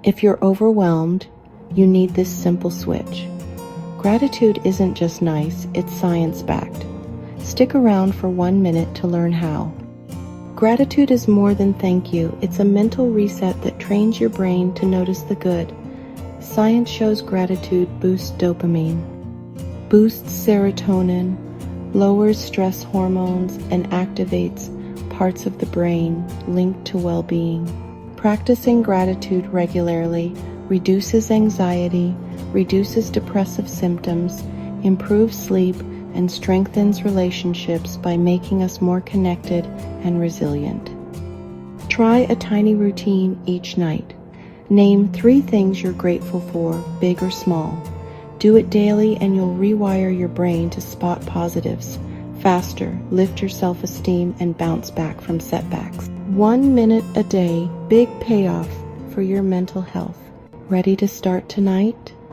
If you're overwhelmed, you need this simple switch. Gratitude isn't just nice, it's science-backed. Stick around for 1 minute to learn how. Gratitude is more than thank you. It's a mental reset that trains your brain to notice the good. Science shows gratitude boosts dopamine, boosts serotonin, lowers stress hormones, and activates parts of the brain linked to well-being. Practicing gratitude regularly reduces anxiety, reduces depressive symptoms, improves sleep, and strengthens relationships by making us more connected and resilient. Try a tiny routine each night. Name 3 things you're grateful for, big or small. Do it daily and you'll rewire your brain to spot positives faster, lift your self-esteem, and bounce back from setbacks. 1 minute a day, big payoff for your mental health. Ready to start tonight?